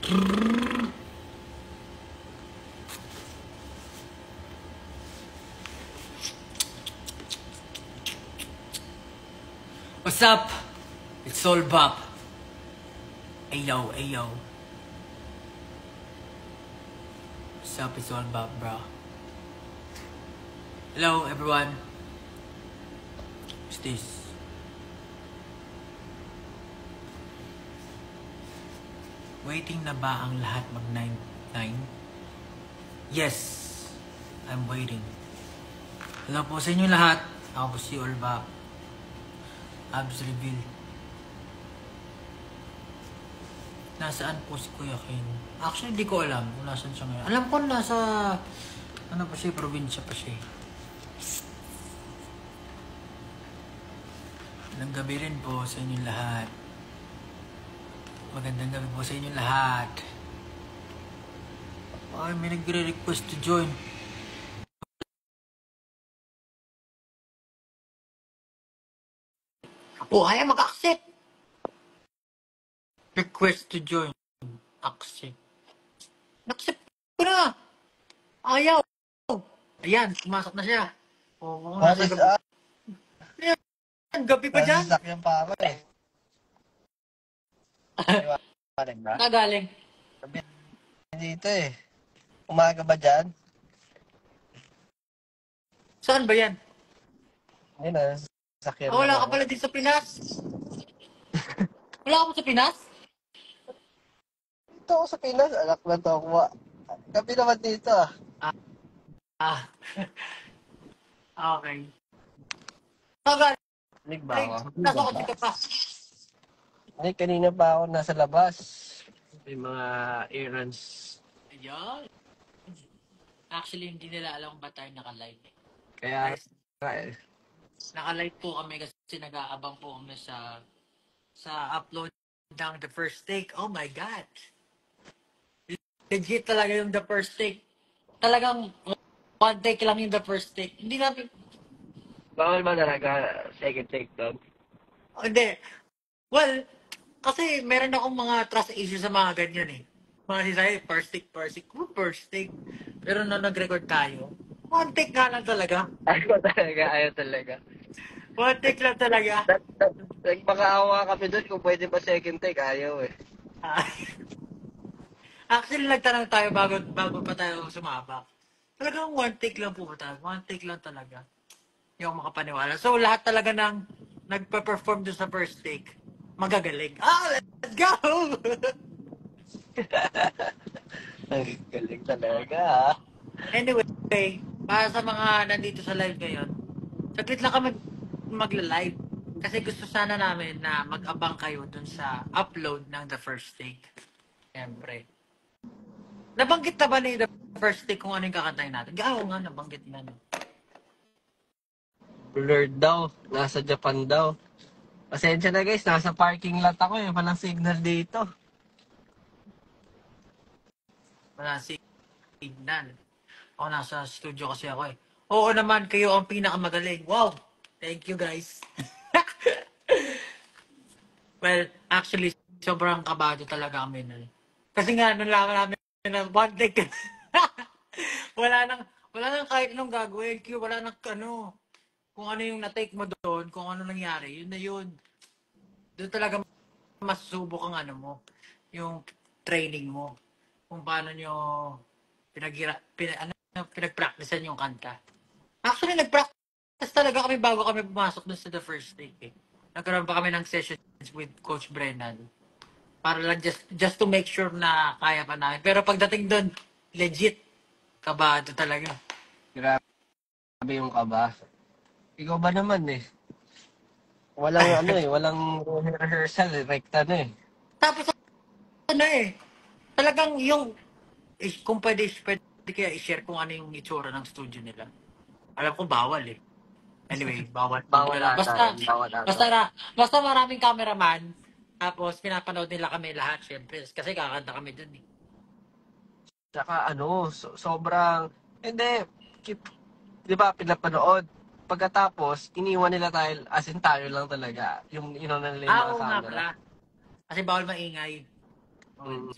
What's up? It's all Bop. Ayo, ayo. What's up? It's all Bop, bro. Hello, everyone. What's this? Waiting na ba ang lahat mag-9? Yes, I'm waiting. Hello po sa inyo lahat. Ako po si All Bop. Abs reveal. Nasaan po si Kuya Ken? Actually, di ko alam kung nasaan siya ngayon. Alam ko nasa, ano pa siya, probinsya pa siya. Magandang gabi rin po sa inyo lahat. Magandang gabi po sa inyo lahat. Ay, may nagre-request to join. Oh, ayaw mag-accept. Request to join. Accept. Accept ko na. Ayaw. Ayan, pumasok na siya. Oo, nasa gabi. Ayan, gabi pa dyan. Nasasakyan pa ako eh. Iwanan ba? Nagaling. Gabi dito eh. Umaga ba dyan? Saan ba yan? Ayun na, nasasakyan Ah, wala lang ka ako. pala din sa Pinas. Wala ka pa sa Pinas? Dito ako sa Pinas, anak na to ako. Gabi naman dito ah. Ah. Okay. Nagaling. Lig ba ako? Nasa ko ka pa. Hindi, kanina pa ako nasa labas. May mga errands. Ayan. Actually, hindi nila alam ba tayo naka-live. Kaya, Guys, naka-live po kami kasi nag-aabang po kami sa upload ng The First Take. Oh my God! Legit talaga yung The First Take. Talagang one take lang yung The First Take. Hindi namin... bawal ba talaga second take dog? Oh, hindi. Well, kasi meron akong mga trust issues sa mga ganyan eh. Mga sinasabi, first take. Pero nung nag-record tayo, one take nga lang talaga. Ayaw talaga. One take lang talaga. Nagpakaawa kami doon kung pwede ba second take, ayaw eh. Actually, nagtanong tayo bago pa tayo sumabak. Talagang one take lang po ba tayo? One take lang talaga. Hindi ako makapaniwala. So, lahat talaga ng nagpa-perform doon sa first take, magagaling. Let's go! Ang galing talaga ah. Anyway, para sa mga nandito sa live ngayon, saglit lang kami magla-live. Kasi gusto sana namin na mag-abang kayo dun sa upload ng The First Take. Siyempre. Nabanggit na ba ni The First Take kung ano yung kakantahin natin? Oo nga, nabanggit na. Blurred daw. Nasa Japan daw. Pasensya na guys, nasa parking lot ako eh. Walang signal dito. Wala signal. Ako nasa studio kasi ako eh. Oo naman, kayo ang pinakamagaling. Wow! Thank you guys. Well, actually, sobrang kabado talaga kami nun. Kasi nga, nalaman namin na one take. wala nang kahit anong gagawin. Wala nang kung ano yung na-take mo doon, kung ano nangyari, yun na yun. Doon talaga masusubok ang yung training mo. Kung paano nyo pinag-practicean yung kanta. Actually, nag-practice talaga kami bago kami pumasok doon sa The First Take eh. Nagkaroon pa kami ng sessions with Coach Brennan. Para lang just to make sure na kaya pa namin. Pero pagdating doon, legit, kabado talaga. Grabe yung kaba. Ikaw ba naman eh? Walang walang rehearsal eh. Rekta na eh. Tapos talagang kung pwede kaya i-share kung ano yung itsura ng studio nila. Alam ko bawal eh. Anyway, bawal. Bawal ata. Basta maraming cameraman. Tapos pinapanood nila kami lahat, syempre. Kasi kakanta kami dun eh. Tsaka sobrang, hindi, di ba pinapanood? Pagkatapos, iniwan nila tayo, as in tayo lang talaga. Yung nila yung mga Oo nga camera. pala. Kasi bawal maingay. Mm.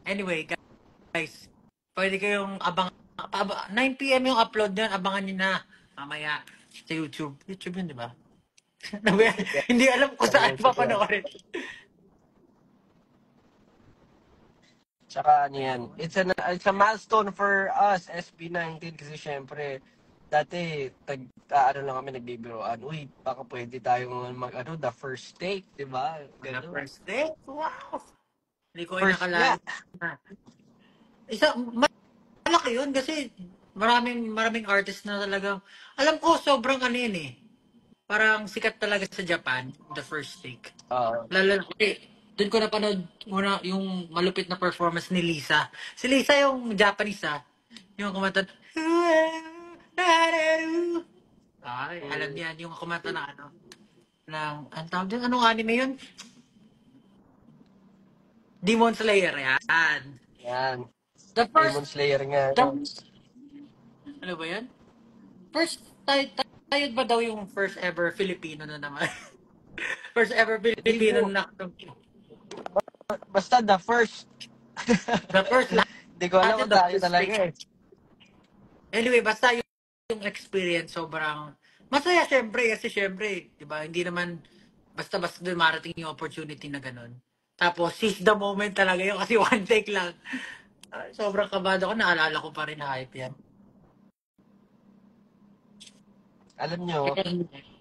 Anyway, guys, pwede kayong 9 p.m. yung upload niyan, abangan niyo na mamaya sa YouTube. YouTube yun, di ba? Hindi alam kung Sa saan YouTube yan. papanoorin. Tsaka ano yan, it's a milestone for us, SB19, kasi syempre, dati, ano lang kami nagbibiroan, uy, baka pwede tayong the first take, di ba? On the Ganun. first day, wow! Hindi ko First nga. inakalain na. Malaki yun kasi maraming artist na talagang, alam ko sobrang ano yun eh. Parang sikat talaga sa Japan, the first take. Oo. Lalo na, doon ko napanood muna yung malupit na performance ni Lisa. Si Lisa yung Japanese yung kumanta, ay, alam Mm, niyan, yung kumanta na ang tawag din, anong anime yun? Demon Slayer, yan. yan. The Demon first, Slayer nga the, yun. ano ba yan? First, tayo ba daw yung first ever Filipino na naman? First ever Di Filipino ko, na basta the first. the first Di ko alam natin, kung the tayo first talaga take. eh. Anyway, basta yung experience sobrang masaya syempre kasi syempre, 'di ba? Hindi naman basta-basta dumarating yung opportunity na ganun. Tapos seize the moment talaga yun kasi one take lang. Sobrang kabado ko, naalala ko pa rin na hype yan. Alam nyo,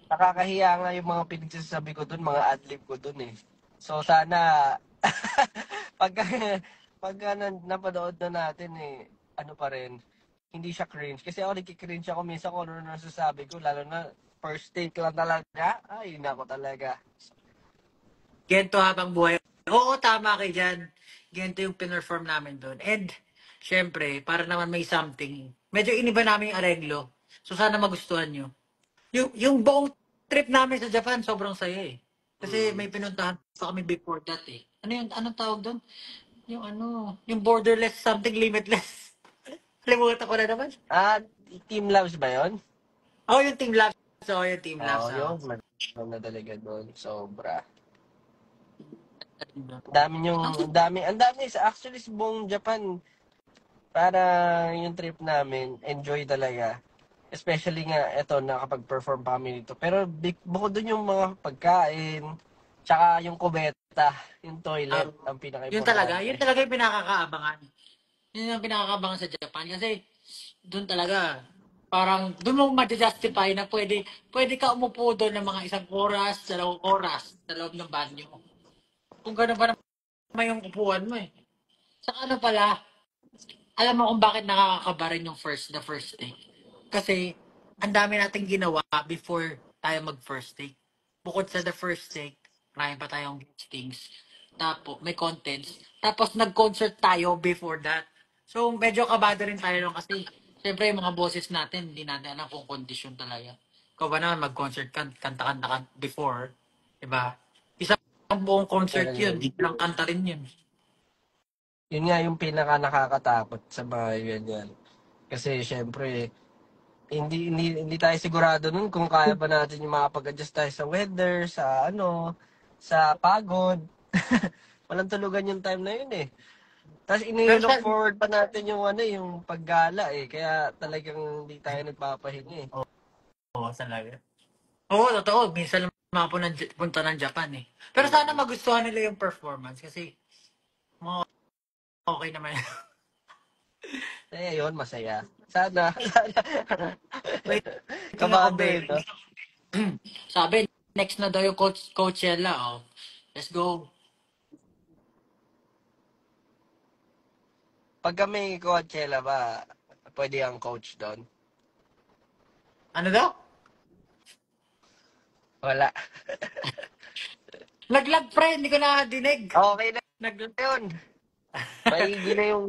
nakakahiya nga yung mga pinagsasabi ko dun, mga adlib ko dun eh. So sana, pagka, napanood na natin eh, ano pa rin, hindi siya cringe. Kasi ako nagki-cringe ako minsan kung ano na nasasabi ko, lalo na first take lang talaga. Ay, nako talaga. Gento habang buhay. Oo, tama kay dyan. Gento yung pinerform namin doon. And, syempre, para naman may something. Medyo iniba namin yung arenglo. So, sana magustuhan nyo. Yung buong trip namin sa Japan, sobrang saya eh. Kasi Mm. may pinuntahan pa kami before that eh. Ano yun? Anong tawag doon? Yung borderless something limitless. Kalimutan ko na naman. Ah, Team Loves ba yun? Oh, yung Team Labs. Oh, yung Team Oo, Labs. Oh. yun. Maganda talaga doon. Sobra. Ang dami actually sa buong Japan para yung trip namin, enjoy talaga. Especially nga, eto, nakapag-perform pa kami dito. Pero bukod dun yung mga pagkain, tsaka yung kubeta, yung Um, toilet, ang yun pinaka-importante. talaga yung pinakakaabangan. Yun yung pinakakaabangan sa Japan. Kasi, doon talaga, parang, doon mo ma-justify na pwede ka umupo doon ng mga 1 oras, 2 oras sa loob ng banyo. Kung gano'n pa naman yung upuan mo eh. Saka ano pala, alam mo kung bakit nakakakaba rin yung the first take? Kasi, ang dami nating ginawa before tayo mag-first take. Bukod sa the first take, marami pa tayong things. Tapos, may contents. Tapos, nag-concert tayo before that. So, medyo kabado rin tayo nun kasi, syempre, yung mga boses natin, hindi natin alam kung condition talaga. Ikaw ba naman, mag-concert ka, kanta-kanta ka before, diba? Isang buong concert yun, Well, di lang kanta rin yun. yun nga yung pinaka nakakatakot sa mga ganyan. Kasi syempre, hindi tayo sigurado nun kung kaya ba natin yung makapag-adjust tayo sa weather, sa sa pagod. Walang tulugan yung time na yun eh. Tapos Pero ini-look forward pa natin yung yung paggala eh. Kaya talagang hindi tayo nagpapahinga eh. oo, talaga. Oo, totoo. Minsan lang punta ng Japan eh. Pero sana magustuhan nila yung performance kasi mga okay naman. Eh, yun, masaya. Sana, sana. Waiting ako Kabado eh, very. no? Sabi, next na daw yung Coachella. Oh. Let's go. Pag kami Coachella ba, pwede ang coach doon? Ano daw? Wala. Naglag pre, hindi ko na dinig. Okay na Naglag. yun. Maigi na yung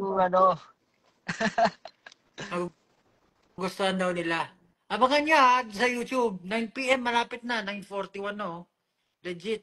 Gustuhan daw nila. Abangan niya sa YouTube. 9 p.m. malapit na. 9:41 no. Legit.